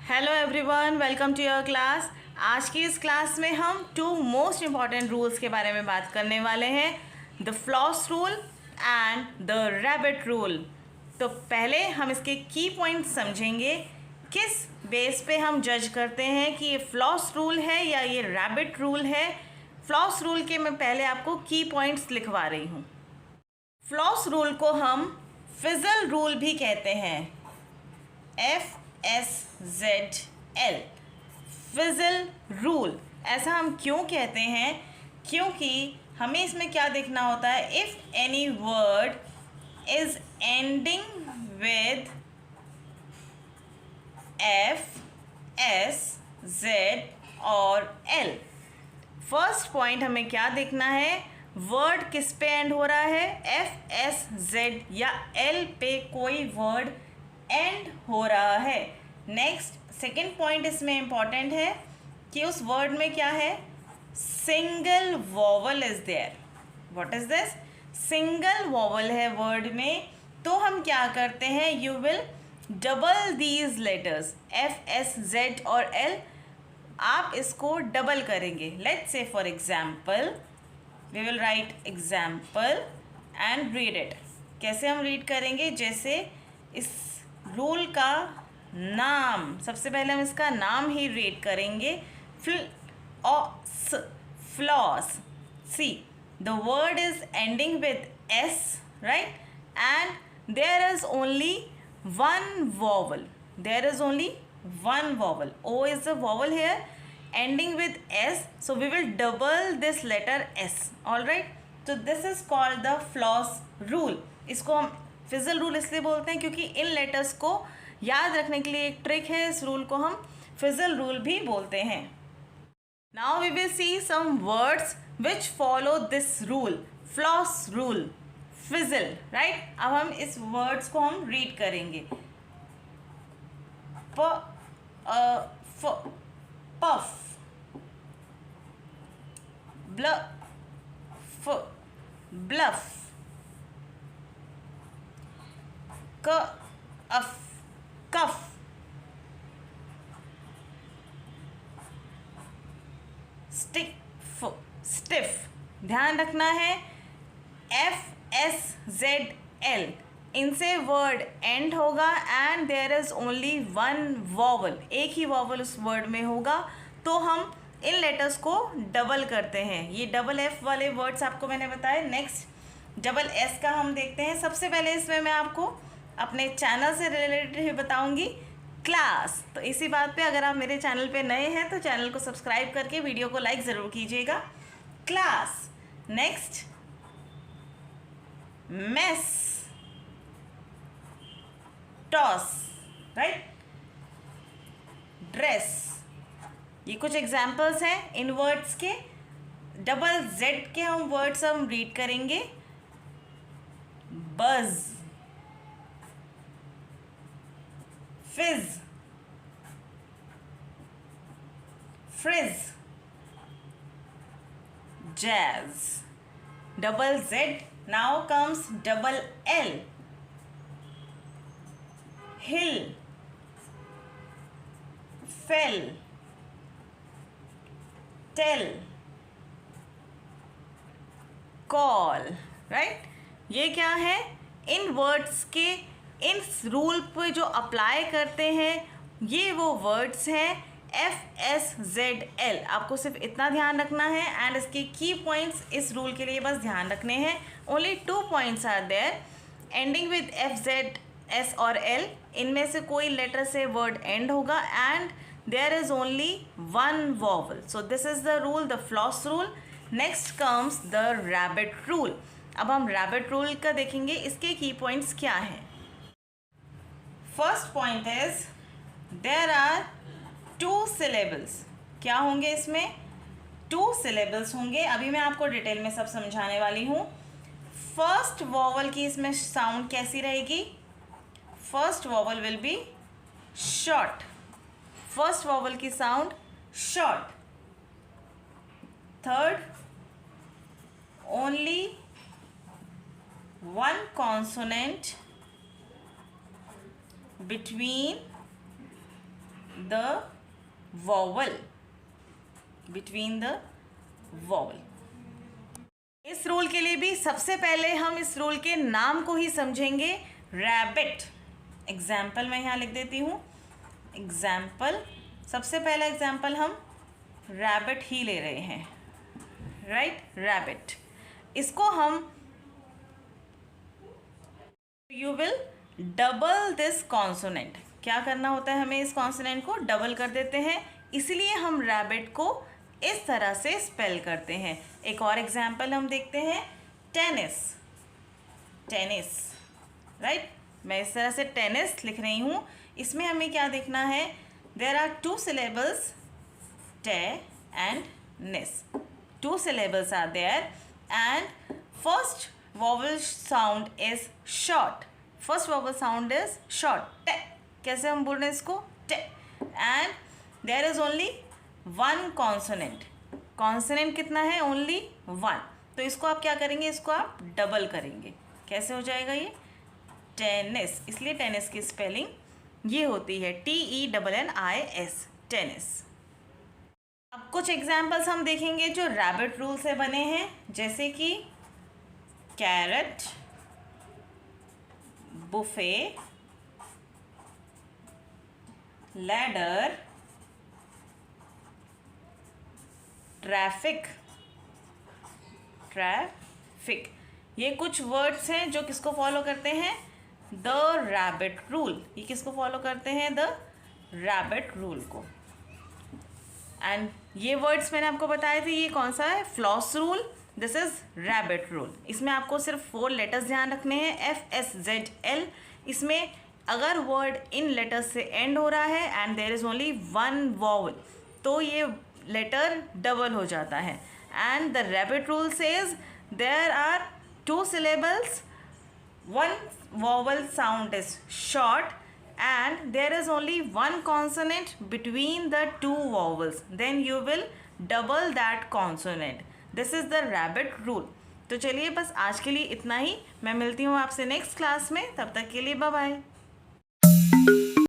Hello everyone, welcome to your class. आज की इस क्लास में हम टू मोस्ट इम्पॉर्टेंट रूल्स के बारे में बात करने वाले हैं, the floss rule and the rabbit rule. तो पहले हम इसके की पॉइंट्स समझेंगे, किस बेस पे हम जज करते हैं कि ये फ्लॉस रूल है या ये रैबिट रूल है। फ्लॉस रूल के मैं पहले आपको की पॉइंट्स लिखवा रही हूँ। फ्लॉस रूल को हम फिजल रूल भी कहते हैं, FSZL, फिजल रूल। ऐसा हम क्यों कहते हैं? क्योंकि हमें इसमें क्या देखना होता है, if any word is ending with F, S, Z और L। फर्स्ट पॉइंट हमें क्या देखना है, वर्ड किस पे एंड हो रहा है, F, S, Z या L पे कोई वर्ड एंड हो रहा है। नेक्स्ट सेकेंड पॉइंट इसमें इंपॉर्टेंट है कि उस वर्ड में क्या है, single vowel is there. What is this? Single vowel है वर्ड में, तो हम क्या करते हैं, you will double these letters F, S, Z और L। आप इसको डबल करेंगे। Let's say for example we will write example and read it. कैसे हम रीड करेंगे, जैसे इस रूल का नाम, सबसे पहले हम इसका नाम ही रीड करेंगे, floss. See, the word is ending with S, right, and there is only one vowel. There is only one vowel. O is the vowel here, ending with S. So we will double this letter S. All right. So this is called the floss rule. इसको हम fizzle rule इसलिए बोलते हैं क्योंकि इन letters को याद रखने के लिए एक ट्रिक है, इस रूल को हम फिजल रूल भी बोलते हैं। Now we will see some words which follow this rule, floss rule, fizzle, right. अब हम इस वर्ड्स को हम रीड करेंगे। Puff, bluff, cuff, stiff. ध्यान रखना है, F, S, Z, L, इनसे वर्ड एंड होगा and there is only one vowel, एक ही वॉवल उस वर्ड में होगा, तो हम इन लेटर्स को डबल करते हैं। ये डबल F वाले वर्ड्स आपको मैंने बताए। नेक्स्ट डबल S का हम देखते हैं। सबसे पहले इसमें मैं आपको अपने चैनल से रिलेटेड ही बताऊंगी, क्लास। तो इसी बात पे अगर आप मेरे चैनल पे नए हैं तो चैनल को सब्सक्राइब करके वीडियो को लाइक ज़रूर कीजिएगा। Class. Next mess, toss, right, dress. ये कुछ एग्जाम्पल्स हैं इन वर्ड्स के। डबल Z के हम वर्ड्स हम रीड करेंगे, बज, फिज, fridge, jazz. Double Z, now comes double L, hill, fell, tell, call, right. ये क्या है, इन वर्ड्स के इन रूल पे जो अप्लाई करते हैं ये वो वर्ड्स हैं F, S, Z, L। आपको सिर्फ इतना ध्यान रखना है एंड इसके की पॉइंट्स इस रूल के लिए बस ध्यान रखने हैं। Only 2 points are there, ending with F, Z, S और L। इनमें से कोई लेटर से वर्ड एंड होगा and there is only one vowel. So this is the rule, the floss rule. Next comes the rabbit rule. अब हम rabbit rule का देखेंगे, इसके की पॉइंट्स क्या हैं। First point is there are 2 syllables। क्या होंगे इसमें, 2 syllables होंगे। अभी मैं आपको डिटेल में सब समझाने वाली हूँ। फर्स्ट वॉवल की इसमें साउंड कैसी रहेगी, first vowel will be short, first vowel की sound short. Third, only one consonant between the vowel, between the vowel। इस रूल के लिए भी सबसे पहले हम इस रूल के नाम को ही समझेंगे। रैबिट, एग्जाम्पल मैं यहाँ लिख देती हूँ। एग्जाम्पल, सबसे पहला एग्जाम्पल हम रैबिट ही ले रहे हैं, राइट, रैबिट। इसको हम, you will double this consonant. क्या करना होता है, हमें इस कॉन्सोनेंट को डबल कर देते हैं, इसलिए हम रैबिट को इस तरह से स्पेल करते हैं। एक और एग्जाम्पल हम देखते हैं, टेनिस, टेनिस, राइट। मैं इस तरह से टेनिस लिख रही हूँ। इसमें हमें क्या देखना है, देयर आर 2 syllables, टे एंड निस। 2 syllables are there and first vowel sound is short. First vowel sound is short, टे। कैसे हम बोल रहे हैं इसको, टे। and there is only 1 consonant। consonant कितना है, only 1। तो इसको आप क्या करेंगे, इसको आप डबल करेंगे। कैसे हो जाएगा ये, टेनिस। इसलिए टेनिस की स्पेलिंग ये होती है TENNIS, टेनिस। अब कुछ एग्जाम्पल्स हम देखेंगे जो रैबिट रूल से बने हैं, जैसे कि carrot, buffet, ladder, traffic, traffic. ये कुछ वर्ड्स हैं जो किसको फॉलो करते हैं, द रैबिट रूल। ये किसको फॉलो करते हैं, द रैबिट रूल को। एंड ये वर्ड्स मैंने आपको बताए थे, ये कौन सा है, floss rule, this is rabbit rule. इसमें आपको सिर्फ 4 लेटर्स ध्यान रखने हैं, FSZL। इसमें अगर वर्ड इन लेटर्स से एंड हो रहा है and there is only 1 vowel, तो ये लेटर डबल हो जाता है। And the rabbit rule says there are 2 syllables, 1 vowel sound is short and there is only 1 consonant between the 2 vowels, then you will double that consonant. This is the rabbit rule. तो चलिए बस आज के लिए इतना ही। मैं मिलती हूँ आपसे नेक्स्ट क्लास में, तब तक के लिए बाय बाय।